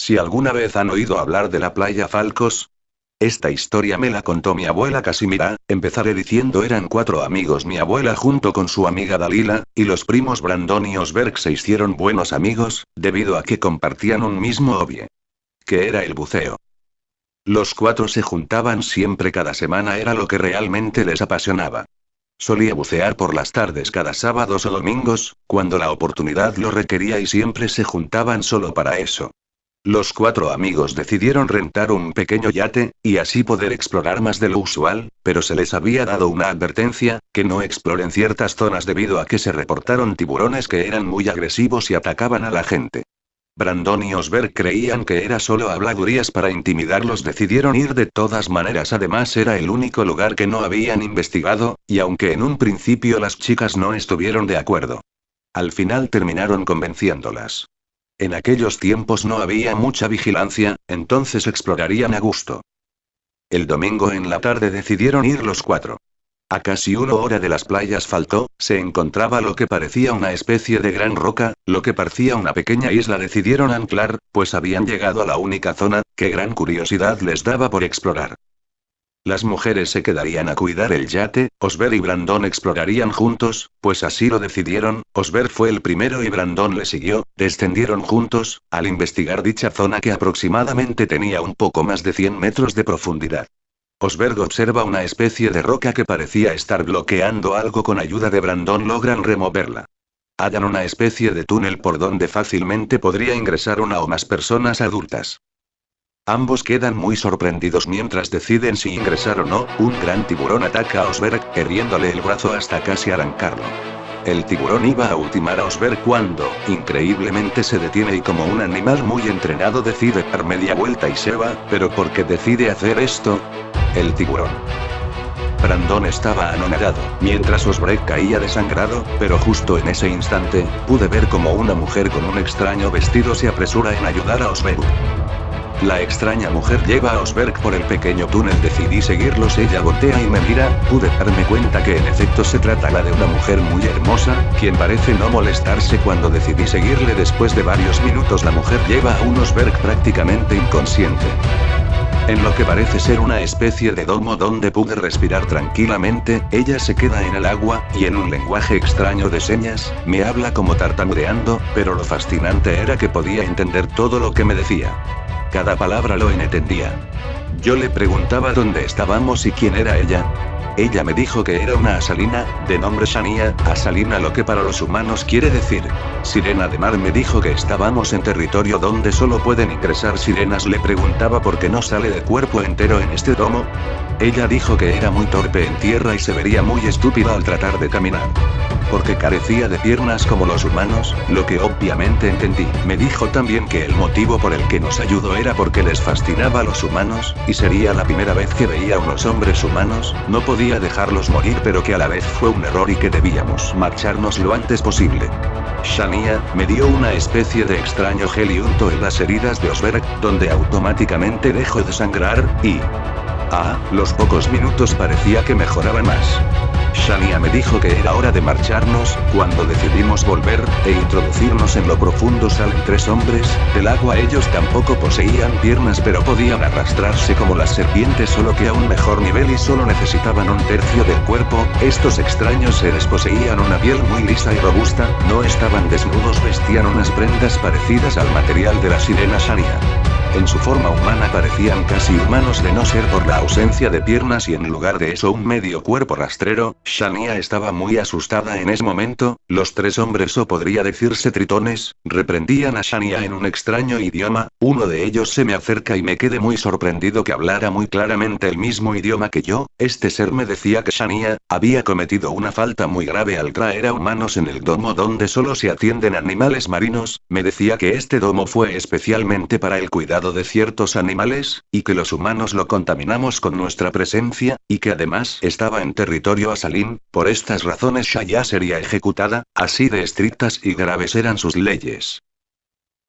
Si alguna vez han oído hablar de la playa Falcos, esta historia me la contó mi abuela Casimira. Empezaré diciendo eran 4 amigos mi abuela junto con su amiga Dalila, y los primos Brandon y Osberg se hicieron buenos amigos, debido a que compartían un mismo hobby, que era el buceo. Los 4 se juntaban siempre cada semana, era lo que realmente les apasionaba. Solía bucear por las tardes cada sábados o domingos, cuando la oportunidad lo requería y siempre se juntaban solo para eso. Los 4 amigos decidieron rentar un pequeño yate, y así poder explorar más de lo usual, pero se les había dado una advertencia, que no exploren ciertas zonas debido a que se reportaron tiburones que eran muy agresivos y atacaban a la gente. Brandon y Osberg creían que era solo habladurías para intimidarlos, decidieron ir de todas maneras, además era el único lugar que no habían investigado, y aunque en un principio las chicas no estuvieron de acuerdo, al final terminaron convenciéndolas. En aquellos tiempos no había mucha vigilancia, entonces explorarían a gusto. El domingo en la tarde decidieron ir los 4. A casi 1 hora de las playas Falcó, se encontraba lo que parecía una especie de gran roca, lo que parecía una pequeña isla. Decidieron anclar, pues habían llegado a la única zona, que gran curiosidad les daba por explorar. Las mujeres se quedarían a cuidar el yate, Osberg y Brandon explorarían juntos, pues así lo decidieron. Osberg fue el primero y Brandon le siguió, descendieron juntos, al investigar dicha zona que aproximadamente tenía un poco más de 100 metros de profundidad. Osberg observa una especie de roca que parecía estar bloqueando algo. Con ayuda de Brandon logran removerla. Hallan una especie de túnel por donde fácilmente podría ingresar 1 o más personas adultas. Ambos quedan muy sorprendidos mientras deciden si ingresar o no. Un gran tiburón ataca a Osberg, hiriéndole el brazo hasta casi arrancarlo. El tiburón iba a ultimar a Osberg cuando, increíblemente, se detiene y como un animal muy entrenado decide dar media vuelta y se va. ¿Pero por qué decide hacer esto? El tiburón. Brandon estaba anonadado, mientras Osberg caía desangrado, pero justo en ese instante, pude ver como una mujer con un extraño vestido se apresura en ayudar a Osberg. La extraña mujer lleva a Osberg por el pequeño túnel. Decidí seguirlos, ella voltea y me mira, pude darme cuenta que en efecto se trata de una mujer muy hermosa, quien parece no molestarse cuando decidí seguirle. Después de varios minutos la mujer lleva a un Osberg prácticamente inconsciente en lo que parece ser una especie de domo donde pude respirar tranquilamente. Ella se queda en el agua, y en un lenguaje extraño de señas, me habla como tartamudeando, pero lo fascinante era que podía entender todo lo que me decía. Cada palabra lo entendía. Yo le preguntaba dónde estábamos y quién era ella. Ella me dijo que era una asalina, de nombre Shania, asalina, lo que para los humanos quiere decir sirena de mar. Me dijo que estábamos en territorio donde solo pueden ingresar sirenas. Le preguntaba por qué no sale de cuerpo entero en este domo. Ella dijo que era muy torpe en tierra y se vería muy estúpida al tratar de caminar, porque carecía de piernas como los humanos, lo que obviamente entendí. Me dijo también que el motivo por el que nos ayudó era porque les fascinaba a los humanos, y sería la primera vez que veía a unos hombres humanos. No podía dejarlos morir, pero que a la vez fue un error y que debíamos marcharnos lo antes posible. Shania me dio una especie de extraño gel y untó en las heridas de Osberg, donde automáticamente dejó de sangrar, y los pocos minutos parecía que mejoraba más. Shania me dijo que era hora de marcharnos. Cuando decidimos volver e introducirnos en lo profundo, salen 3 hombres del agua. Ellos tampoco poseían piernas, pero podían arrastrarse como las serpientes, solo que a un mejor nivel, y solo necesitaban 1/3 del cuerpo. Estos extraños seres poseían una piel muy lisa y robusta, no estaban desnudos, vestían unas prendas parecidas al material de la sirena Shania. En su forma humana parecían casi humanos de no ser por la ausencia de piernas y en lugar de eso un medio cuerpo rastrero. Shania estaba muy asustada en ese momento. Los 3 hombres, o podría decirse tritones, reprendían a Shania en un extraño idioma. Uno de ellos se me acerca y me quedé muy sorprendido que hablara muy claramente el mismo idioma que yo. Este ser me decía que Shania había cometido una falta muy grave al traer a humanos en el domo donde solo se atienden animales marinos. Me decía que este domo fue especialmente para el cuidado de ciertos animales, y que los humanos lo contaminamos con nuestra presencia, y que además estaba en territorio asalín. Por estas razones Shania sería ejecutada, así de estrictas y graves eran sus leyes.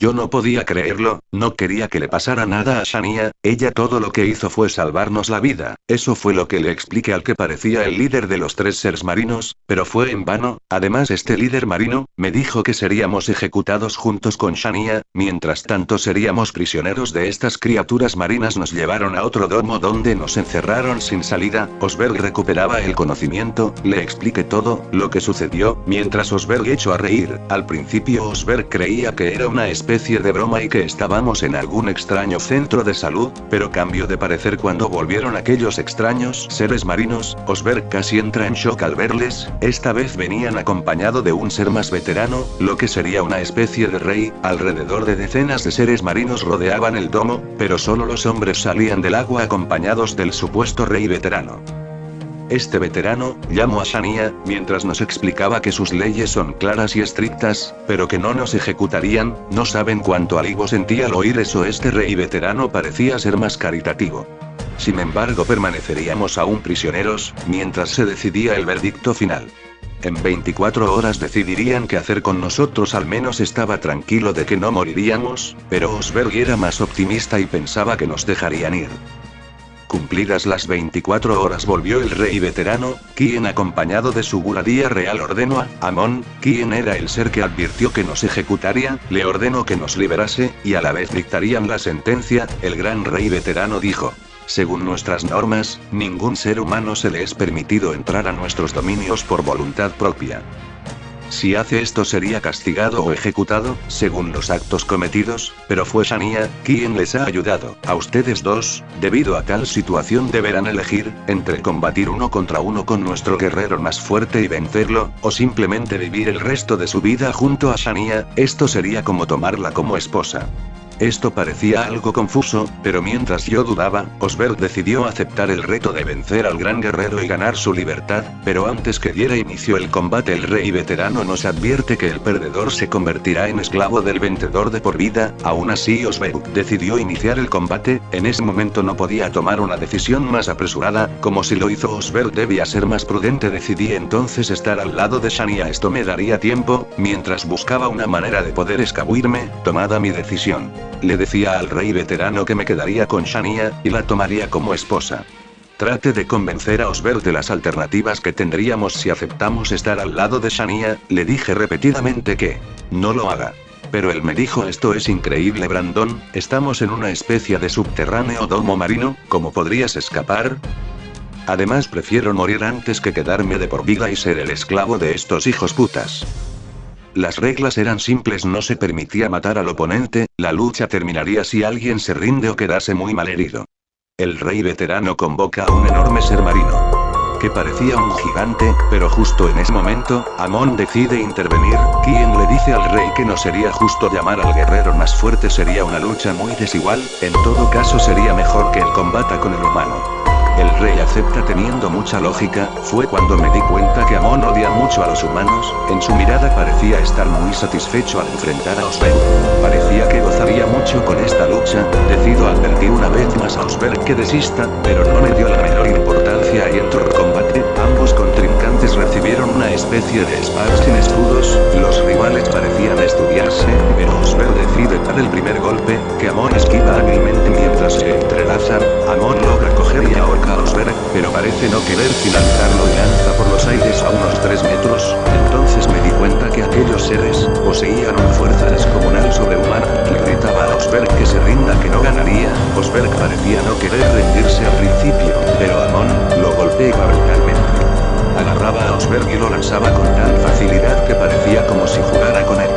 Yo no podía creerlo, no quería que le pasara nada a Shania, ella todo lo que hizo fue salvarnos la vida, eso fue lo que le expliqué al que parecía el líder de los 3 seres marinos, pero fue en vano, además este líder marino, me dijo que seríamos ejecutados juntos con Shania, mientras tanto seríamos prisioneros de estas criaturas marinas. Nos llevaron a otro domo donde nos encerraron sin salida. Osberg recuperaba el conocimiento, le expliqué todo, lo que sucedió, mientras Osberg echó a reír. Al principio Osberg creía que era una especie de broma y que estábamos en algún extraño centro de salud, pero cambió de parecer cuando volvieron aquellos extraños seres marinos. Osberg casi entra en shock al verles, esta vez venían acompañado de un ser más veterano, lo que sería una especie de rey. Alrededor de decenas de seres marinos rodeaban el domo, pero solo los hombres salían del agua acompañados del supuesto rey veterano. Este veterano, llamó a Shania, mientras nos explicaba que sus leyes son claras y estrictas, pero que no nos ejecutarían. No saben cuánto alivio sentí al oír eso. Este rey veterano parecía ser más caritativo. Sin embargo, permaneceríamos aún prisioneros, mientras se decidía el veredicto final. En 24 horas decidirían qué hacer con nosotros. Al menos estaba tranquilo de que no moriríamos, pero Osberg era más optimista y pensaba que nos dejarían ir. Cumplidas las 24 horas volvió el rey veterano, quien acompañado de su guardia real ordenó a Amon, quien era el ser que advirtió que nos ejecutaría, le ordenó que nos liberase, y a la vez dictarían la sentencia. El gran rey veterano dijo: según nuestras normas, ningún ser humano se le es permitido entrar a nuestros dominios por voluntad propia. Si hace esto sería castigado o ejecutado, según los actos cometidos, pero fue Shania, quien les ha ayudado a ustedes dos. Debido a tal situación deberán elegir, entre combatir uno contra uno con nuestro guerrero más fuerte y vencerlo, o simplemente vivir el resto de su vida junto a Shania. Esto sería como tomarla como esposa. Esto parecía algo confuso, pero mientras yo dudaba, Osberg decidió aceptar el reto de vencer al gran guerrero y ganar su libertad, pero antes que diera inicio el combate el rey veterano nos advierte que el perdedor se convertirá en esclavo del vencedor de por vida. Aún así Osberg decidió iniciar el combate. En ese momento no podía tomar una decisión más apresurada, como si lo hizo Osberg debía ser más prudente. Decidí entonces estar al lado de Shania, esto me daría tiempo, mientras buscaba una manera de poder escabuirme. Tomada mi decisión, le decía al rey veterano que me quedaría con Shania, y la tomaría como esposa. Trate de convencer a Osberg de las alternativas que tendríamos si aceptamos estar al lado de Shania. Le dije repetidamente que no lo haga. Pero él me dijo: esto es increíble, Brandon, estamos en una especie de subterráneo domo marino, ¿cómo podrías escapar? Además prefiero morir antes que quedarme de por vida y ser el esclavo de estos hijos putas. Las reglas eran simples, no se permitía matar al oponente, la lucha terminaría si alguien se rinde o quedase muy mal herido. El rey veterano convoca a un enorme ser marino, que parecía un gigante, pero justo en ese momento, Amon decide intervenir, quien le dice al rey que no sería justo llamar al guerrero más fuerte, sería una lucha muy desigual, en todo caso sería mejor que él combata con el humano. El rey acepta teniendo mucha lógica. Fue cuando me di cuenta que Amon odia mucho a los humanos. En su mirada parecía estar muy satisfecho al enfrentar a Osberg. Parecía que gozaría mucho con esta lucha. Decido advertir una vez más a Osberg que desista, pero no le dio la menor importancia y entró en combate. Ambos contrincantes recibieron una especie de espadas sin escudos. Los rivales parecían estudiarse, pero Osberg decide dar el primer golpe, que Amon esquiva hábilmente mientras se entrelazan. Amon logra coger y ahorca a Osberg, pero parece no querer finalizarlo y lanza por los aires a unos 3 metros. Entonces me di cuenta que aquellos seres poseían una fuerza descomunal sobrehumana. Le gritaba a Osberg que se rinda, que no ganaría. Osberg parecía no querer rendirse al principio, pero Amon lo golpeaba brutalmente. Agarraba a Osberg y lo lanzaba con tal facilidad que parecía como si jugara con él.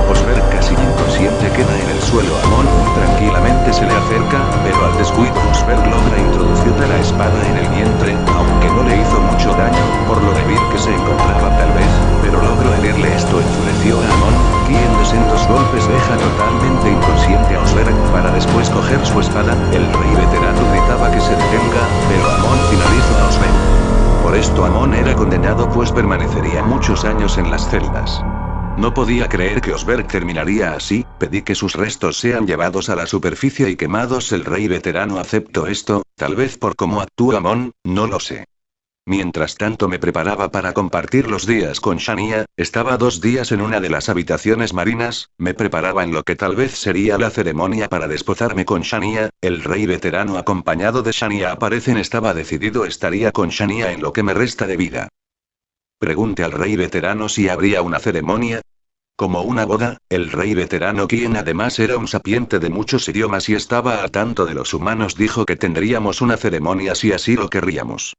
Osberg casi inconsciente queda en el suelo. Amon muy tranquilamente se le acerca, pero al descuido Osberg logra introducirle la espada en el vientre, aunque no le hizo mucho daño, por lo débil que se encontraba tal vez, pero logró herirle. Esto enfureció a Amon, quien de sendos golpes deja totalmente inconsciente a Osberg, para después coger su espada. El rey veterano gritaba que se detenga, pero Amon finalizó a Osberg. Por esto Amon era condenado, pues permanecería muchos años en las celdas. No podía creer que Osberg terminaría así. Pedí que sus restos sean llevados a la superficie y quemados. El rey veterano aceptó esto, tal vez por cómo actúa Amon, no lo sé. Mientras tanto me preparaba para compartir los días con Shania, estaba 2 días en una de las habitaciones marinas, me preparaba en lo que tal vez sería la ceremonia para desposarme con Shania, el rey veterano acompañado de Shania aparecen estaba decidido estaría con Shania en lo que me resta de vida. Pregunte al rey veterano si habría una ceremonia. Como una boda, el rey veterano quien además era un sapiente de muchos idiomas y estaba al tanto de los humanos dijo que tendríamos una ceremonia si así lo querríamos.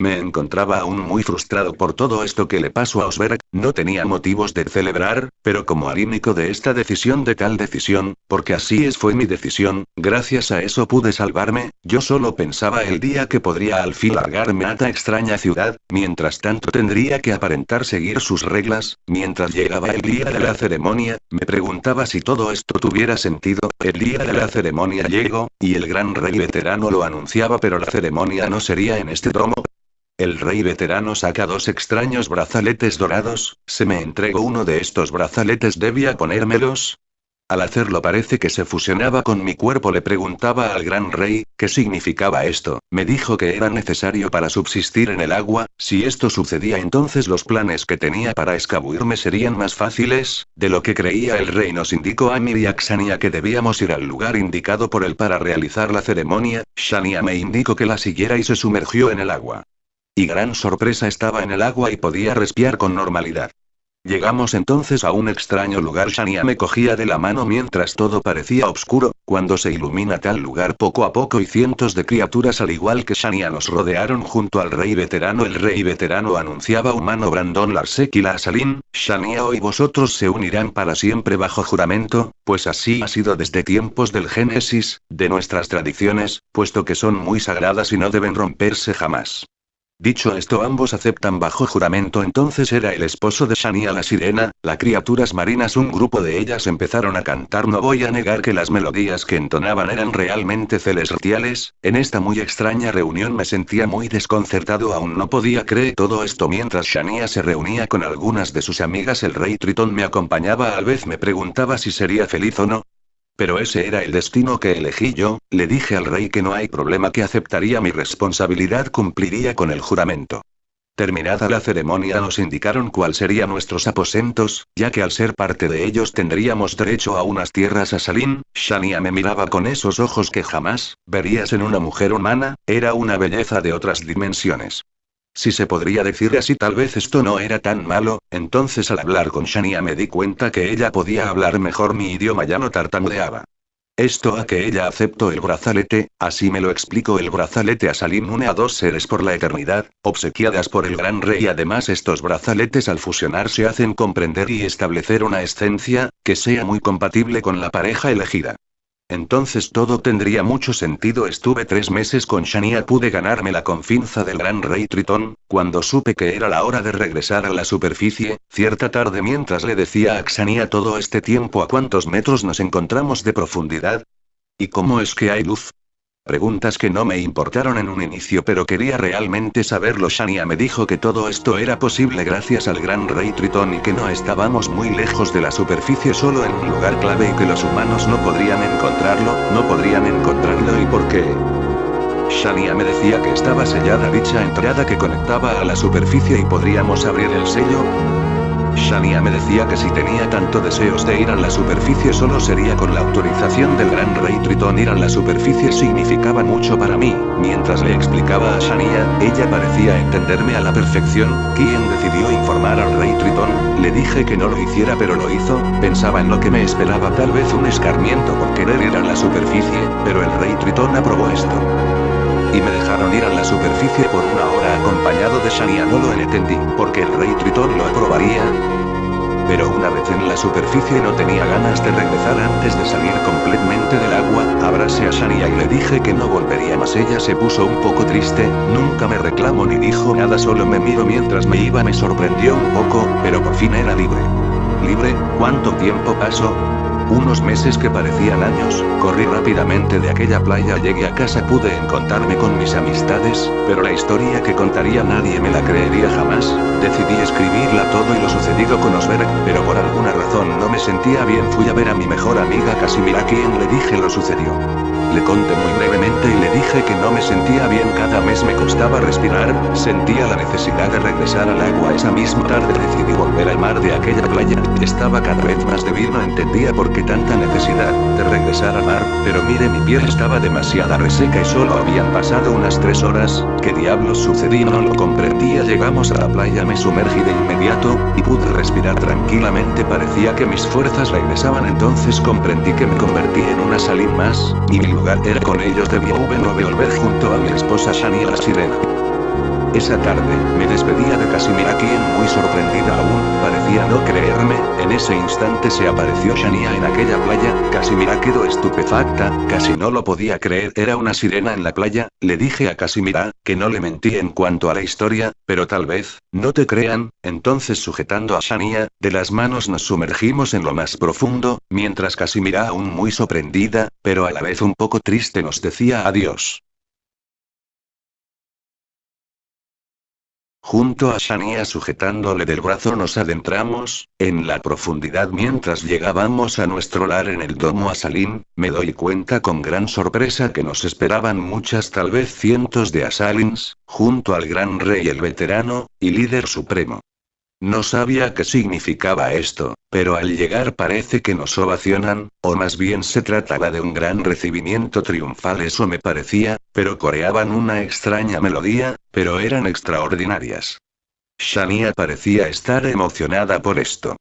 Me encontraba aún muy frustrado por todo esto que le pasó a Osberg, no tenía motivos de celebrar, pero como anímico de esta decisión de tal decisión, porque fue mi decisión, gracias a eso pude salvarme, yo solo pensaba el día que podría al fin largarme a esta extraña ciudad, mientras tanto tendría que aparentar seguir sus reglas, mientras llegaba el día de la ceremonia, me preguntaba si todo esto tuviera sentido, el día de la ceremonia llegó, y el gran rey veterano lo anunciaba pero la ceremonia no sería en este domo. El rey veterano saca 2 extraños brazaletes dorados, ¿se me entregó uno de estos brazaletes? ¿Debía ponérmelos? Al hacerlo parece que se fusionaba con mi cuerpo. Le preguntaba al gran rey, ¿qué significaba esto? Me dijo que era necesario para subsistir en el agua, si esto sucedía entonces los planes que tenía para escabuirme serían más fáciles, de lo que creía el rey nos indicó a Mir y a Xania que debíamos ir al lugar indicado por él para realizar la ceremonia, Shania me indicó que la siguiera y se sumergió en el agua. Y gran sorpresa estaba en el agua y podía respirar con normalidad. Llegamos entonces a un extraño lugar. Shania me cogía de la mano mientras todo parecía oscuro, cuando se ilumina tal lugar poco a poco y cientos de criaturas al igual que Shania nos rodearon junto al rey veterano. El rey veterano anunciaba humano Brandon Larsek y Lasalin, Shania hoy vosotros se unirán para siempre bajo juramento, pues así ha sido desde tiempos del Génesis, de nuestras tradiciones, puesto que son muy sagradas y no deben romperse jamás. Dicho esto ambos aceptan bajo juramento. Entonces era el esposo de Shania la sirena, las criaturas marinas un grupo de ellas empezaron a cantar. No voy a negar que las melodías que entonaban eran realmente celestiales, en esta muy extraña reunión me sentía muy desconcertado aún no podía creer todo esto mientras Shania se reunía con algunas de sus amigas el rey Tritón me acompañaba a la vez me preguntaba si sería feliz o no. Pero ese era el destino que elegí yo, le dije al rey que no hay problema que aceptaría mi responsabilidad cumpliría con el juramento. Terminada la ceremonia nos indicaron cuál serían nuestros aposentos, ya que al ser parte de ellos tendríamos derecho a unas tierras a Salín. Shania me miraba con esos ojos que jamás verías en una mujer humana, era una belleza de otras dimensiones. Si se podría decir así, tal vez esto no era tan malo, entonces al hablar con Shania me di cuenta que ella podía hablar mejor mi idioma, ya no tartamudeaba. Esto a que ella aceptó el brazalete, así me lo explicó el brazalete a Salim une a 2 seres por la eternidad, obsequiadas por el gran rey. Además estos brazaletes al fusionarse hacen comprender y establecer una esencia, que sea muy compatible con la pareja elegida. Entonces todo tendría mucho sentido. Estuve 3 meses con Shania, pude ganarme la confianza del gran rey Tritón, cuando supe que era la hora de regresar a la superficie, cierta tarde mientras le decía a Xania todo este tiempo a cuántos metros nos encontramos de profundidad. ¿Y cómo es que hay luz? Preguntas que no me importaron en un inicio pero quería realmente saberlo. Shania me dijo que todo esto era posible gracias al gran rey Tritón y que no estábamos muy lejos de la superficie, solo en un lugar clave y que los humanos no podrían encontrarlo y por qué. Shania me decía que estaba sellada dicha entrada que conectaba a la superficie y podríamos abrir el sello. Shania me decía que si tenía tanto deseos de ir a la superficie solo sería con la autorización del gran rey Tritón. Ir a la superficie significaba mucho para mí. Mientras le explicaba a Shania, ella parecía entenderme a la perfección. ¿Quién decidió informar al rey Tritón? Le dije que no lo hiciera pero lo hizo. Pensaba en lo que me esperaba, tal vez un escarmiento por querer ir a la superficie, pero el rey Tritón aprobó esto. Y me dejaron ir a la superficie por 1 hora acompañado de Shania. No lo entendí, porque el rey Tritón lo aprobaría. Pero una vez en la superficie no tenía ganas de regresar antes de salir completamente del agua. Abracé a Shania y le dije que no volvería más. Ella se puso un poco triste, nunca me reclamó ni dijo nada, solo me miró mientras me iba. Me sorprendió un poco, pero por fin era libre. ¿Libre? ¿Cuánto tiempo pasó? Unos meses que parecían años, corrí rápidamente de aquella playa, llegué a casa, pude encontrarme con mis amistades, pero la historia que contaría nadie me la creería jamás. Decidí escribirla todo y lo sucedido con Osberg, pero por alguna razón no me sentía bien. Fui a ver a mi mejor amiga Casimira, a quien le dije lo sucedido. Le conté muy brevemente y le dije que no me sentía bien, cada mes me costaba respirar, sentía la necesidad de regresar al agua. Esa misma tarde decidí volver al mar de aquella playa, estaba cada vez más débil, no entendía por qué tanta necesidad de regresar al mar, pero mire, mi piel estaba demasiado reseca y solo habían pasado unas 3 horas. ¿Qué diablos sucedía? No lo comprendía. Llegamos a la playa, me sumergí de inmediato, y pude respirar tranquilamente, parecía que mis fuerzas regresaban. Entonces comprendí que me convertí en una Salim más, y mi lugar era con ellos. Debía volver junto a mi esposa Shania la sirena. Esa tarde, me despedía de Casimira, quien, muy sorprendida aún, parecía no creerme. En ese instante se apareció Shania en aquella playa. Casimira quedó estupefacta, casi no lo podía creer, era una sirena en la playa. Le dije a Casimira que no le mentí en cuanto a la historia, pero tal vez no te crean. Entonces, sujetando a Shania de las manos, nos sumergimos en lo más profundo, mientras Casimira, aún muy sorprendida, pero a la vez un poco triste, nos decía adiós. Junto a Shania sujetándole del brazo nos adentramos en la profundidad. Mientras llegábamos a nuestro lar en el domo a Salim, me doy cuenta con gran sorpresa que nos esperaban muchas, tal vez cientos de Asalins, junto al gran rey, el veterano y líder supremo. No sabía qué significaba esto, pero al llegar parece que nos ovacionan, o más bien se trataba de un gran recibimiento triunfal, eso me parecía, pero coreaban una extraña melodía, pero eran extraordinarias. Shania parecía estar emocionada por esto.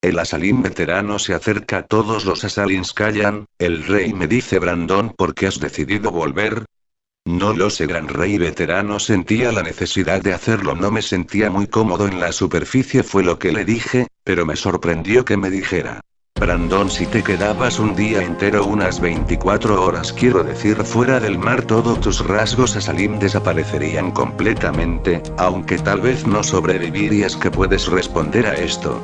El Asalim veterano se acerca, todos los Asalins callan. El rey me dice: Brandon, ¿por qué has decidido volver? No lo sé, gran rey veterano, sentía la necesidad de hacerlo, no me sentía muy cómodo en la superficie, fue lo que le dije, pero me sorprendió que me dijera: Brandon, si te quedabas un día entero, unas 24 horas, quiero decir, fuera del mar, todos tus rasgos Asalim desaparecerían completamente, aunque tal vez no sobrevivirías. ¿Qué puedes responder a esto?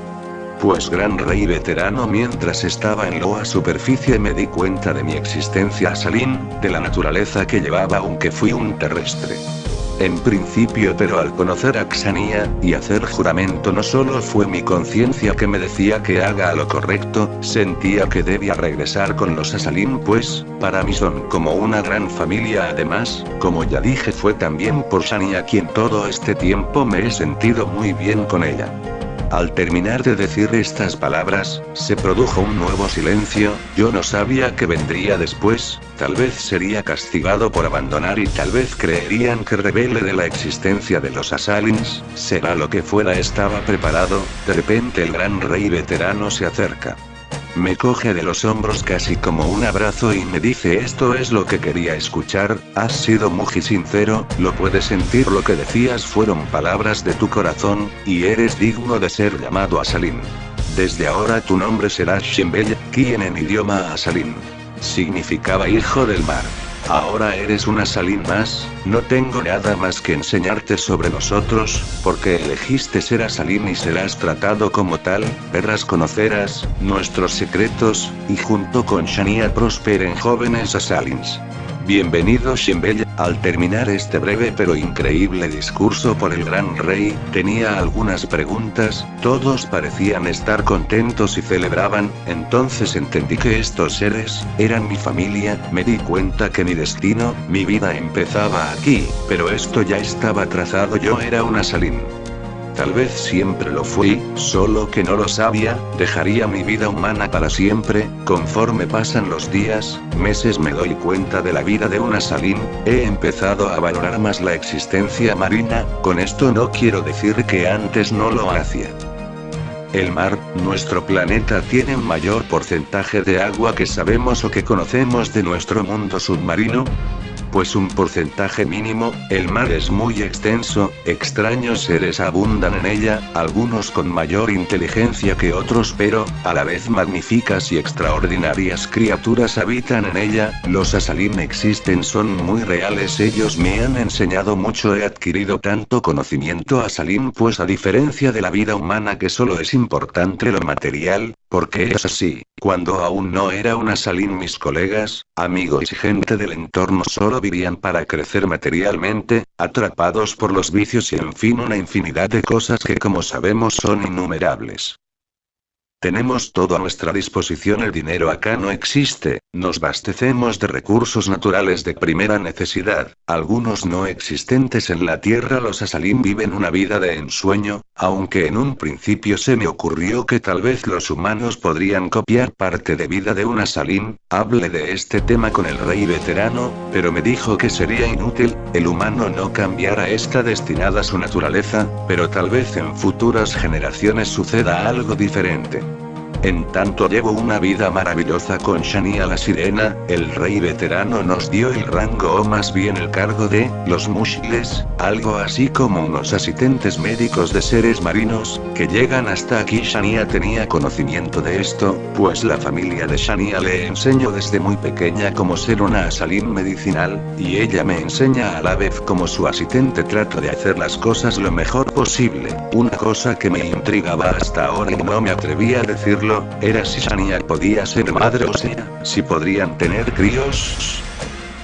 Pues gran rey veterano, mientras estaba en la superficie me di cuenta de mi existencia Asalim, de la naturaleza que llevaba, aunque fui un terrestre. En principio, pero al conocer a Xania y hacer juramento, no solo fue mi conciencia que me decía que haga lo correcto, sentía que debía regresar con los Asalim, pues, para mí son como una gran familia. Además, como ya dije, fue también por Shania quien todo este tiempo me he sentido muy bien con ella. Al terminar de decir estas palabras, se produjo un nuevo silencio. Yo no sabía qué vendría después, tal vez sería castigado por abandonar y tal vez creerían que rebelde de la existencia de los Asalins, será lo que fuera, estaba preparado. De repente el gran rey veterano se acerca. Me coge de los hombros casi como un abrazo y me dice: esto es lo que quería escuchar, has sido muy sincero, lo puedes sentir, lo que decías fueron palabras de tu corazón, y eres digno de ser llamado Asalim. Desde ahora tu nombre será Shimbella, quien en idioma Asalim significaba hijo del mar. Ahora eres una Asalim más, no tengo nada más que enseñarte sobre nosotros, porque elegiste ser Asalim y serás tratado como tal, verás, conocerás nuestros secretos, y junto con Shania prosperen jóvenes Asalins. Bienvenido Shimbella. Al terminar este breve pero increíble discurso por el gran rey, tenía algunas preguntas, todos parecían estar contentos y celebraban. Entonces entendí que estos seres eran mi familia, me di cuenta que mi destino, mi vida empezaba aquí, pero esto ya estaba trazado, yo era un Asalim. Tal vez siempre lo fui, solo que no lo sabía, dejaría mi vida humana para siempre. Conforme pasan los días, meses, me doy cuenta de la vida de un Asalim, he empezado a valorar más la existencia marina. Con esto no quiero decir que antes no lo hacía. El mar, nuestro planeta, tiene un mayor porcentaje de agua que sabemos o que conocemos de nuestro mundo submarino. Pues un porcentaje mínimo. El mar es muy extenso, extraños seres abundan en ella, algunos con mayor inteligencia que otros, pero, a la vez, magníficas y extraordinarias criaturas habitan en ella. Los Asalim existen, son muy reales, ellos me han enseñado mucho, he adquirido tanto conocimiento a Salim, pues a diferencia de la vida humana que solo es importante lo material, porque es así, cuando aún no era una Salim mis colegas, amigos y gente del entorno solo vivían para crecer materialmente, atrapados por los vicios y en fin una infinidad de cosas que como sabemos son innumerables. Tenemos todo a nuestra disposición, el dinero acá no existe, nos abastecemos de recursos naturales de primera necesidad, algunos no existentes en la tierra. Los Asalim viven una vida de ensueño, aunque en un principio se me ocurrió que tal vez los humanos podrían copiar parte de vida de un Asalim. Hablé de este tema con el rey veterano, pero me dijo que sería inútil, el humano no cambiará, está destinada a su naturaleza, pero tal vez en futuras generaciones suceda algo diferente. En tanto llevo una vida maravillosa con Shania la sirena, el rey veterano nos dio el rango o más bien el cargo de, los mushles, algo así como unos asistentes médicos de seres marinos, que llegan hasta aquí. Shania tenía conocimiento de esto, pues la familia de Shania le enseñó desde muy pequeña cómo ser una Asalim medicinal, y ella me enseña a la vez como su asistente trato de hacer las cosas lo mejor posible. Una cosa que me intrigaba hasta ahora y no me atrevía a decirlo, era si Shania podía ser madre, o sea, si podrían tener críos.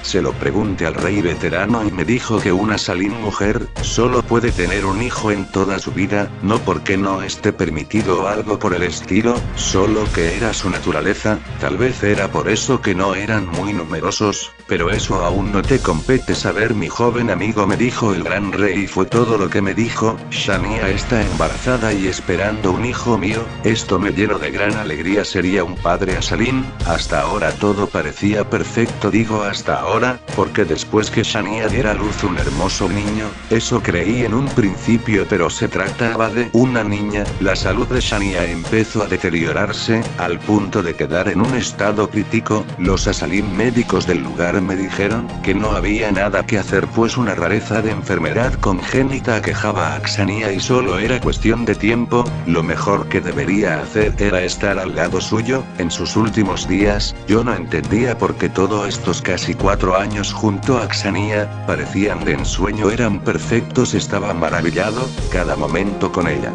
Se lo pregunté al rey veterano y me dijo que una Salim mujer solo puede tener un hijo en toda su vida, no porque no esté permitido o algo por el estilo, solo que era su naturaleza, tal vez era por eso que no eran muy numerosos, pero eso aún no te compete saber, mi joven amigo, me dijo el gran rey, y fue todo lo que me dijo. Shania está embarazada y esperando un hijo mío, esto me llenó de gran alegría, sería un padre a Salim. Hasta ahora todo parecía perfecto, digo hasta ahora, porque después que Shania diera a luz un hermoso niño, eso creí en un principio, pero se trataba de una niña. La salud de Shania empezó a deteriorarse, al punto de quedar en un estado crítico. Los Asalim médicos del lugar me dijeron que no había nada que hacer, pues una rareza de enfermedad congénita aquejaba a Shania y solo era cuestión de tiempo. Lo mejor que debería hacer era estar al lado suyo en sus últimos días. Yo no entendía por qué todos estos casi 4 años junto a Shania parecían de ensueño, eran perfectos, estaba maravillado cada momento con ella.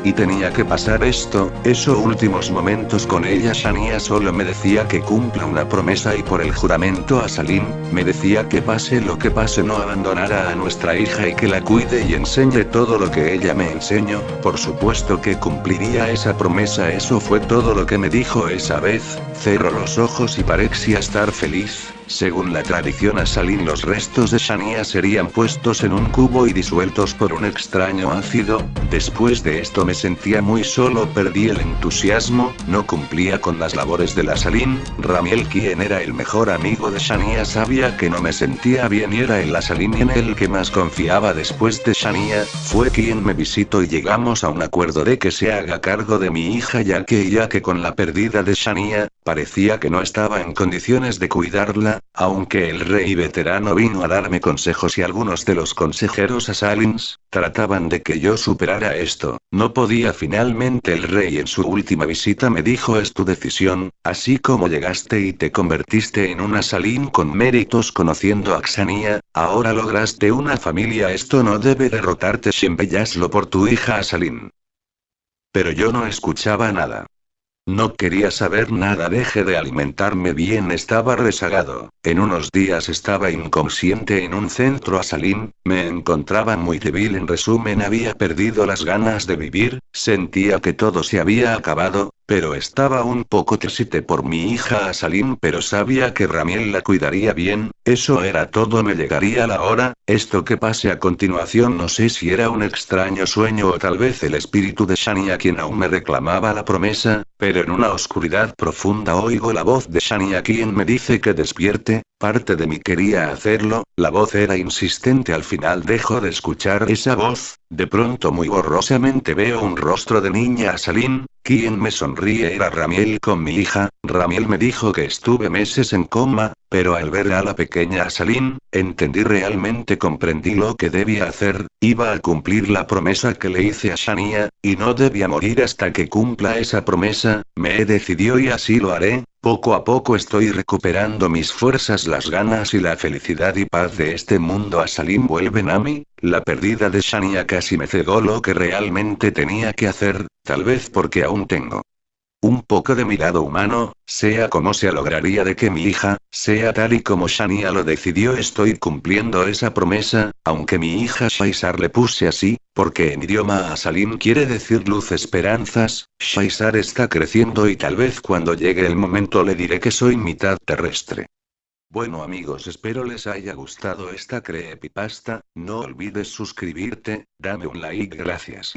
Y tenía que pasar esto, esos últimos momentos con ella. Shania solo me decía que cumpla una promesa y por el juramento a Salim, me decía que pase lo que pase no abandonara a nuestra hija y que la cuide y enseñe todo lo que ella me enseñó. Por supuesto que cumpliría esa promesa, eso fue todo lo que me dijo esa vez. Cerró los ojos y parecía estar feliz. Según la tradición Asalim, los restos de Shania serían puestos en un cubo y disueltos por un extraño ácido. Después de esto me sentía muy solo, perdí el entusiasmo, no cumplía con las labores de la Salim. Ramiel, quien era el mejor amigo de Shania, sabía que no me sentía bien y era el Asalim en el que más confiaba después de Shania, fue quien me visitó y llegamos a un acuerdo de que se haga cargo de mi hija, ya que con la pérdida de Shania, parecía que no estaba en condiciones de cuidarla. Aunque el rey veterano vino a darme consejos y algunos de los consejeros Asalims trataban de que yo superara esto, no podía. Finalmente el rey en su última visita me dijo: es tu decisión, así como llegaste y te convertiste en un Asalim con méritos conociendo a Shania, ahora lograste una familia, esto no debe derrotarte, siempre hazlo por tu hija Asalim. Pero yo no escuchaba nada. No quería saber nada, dejé de alimentarme bien, estaba rezagado, en unos días estaba inconsciente en un centro Asalim, me encontraba muy débil, en resumen había perdido las ganas de vivir, sentía que todo se había acabado, pero estaba un poco triste por mi hija Asalim, pero sabía que Ramiel la cuidaría bien, eso era todo, me llegaría la hora. Esto que pase a continuación no sé si era un extraño sueño o tal vez el espíritu de Shania quien aún me reclamaba la promesa, pero en una oscuridad profunda oigo la voz de Shania quien me dice que despierte. Parte de mí quería hacerlo, la voz era insistente, al final dejo de escuchar esa voz, de pronto muy borrosamente veo un rostro de niña Asalim, quien me sonríe, era Ramiel con mi hija. Ramiel me dijo que estuve meses en coma, pero al ver a la pequeña Asalim, entendí, realmente comprendí lo que debía hacer, iba a cumplir la promesa que le hice a Shania, y no debía morir hasta que cumpla esa promesa, me decidió y así lo haré. Poco a poco estoy recuperando mis fuerzas, las ganas y la felicidad y paz de este mundo Asalim vuelven a mí, La pérdida de Shania casi me cegó lo que realmente tenía que hacer, tal vez porque aún tengo un poco de mi lado humano, sea como sea lograría de que mi hija, sea tal y como Shania lo decidió. Estoy cumpliendo esa promesa, aunque mi hija Shaisar le puse así, porque en idioma asalim quiere decir luz esperanzas. Shaisar está creciendo y tal vez cuando llegue el momento le diré que soy mitad terrestre. Bueno amigos, espero les haya gustado esta creepypasta, no olvides suscribirte, dame un like, gracias.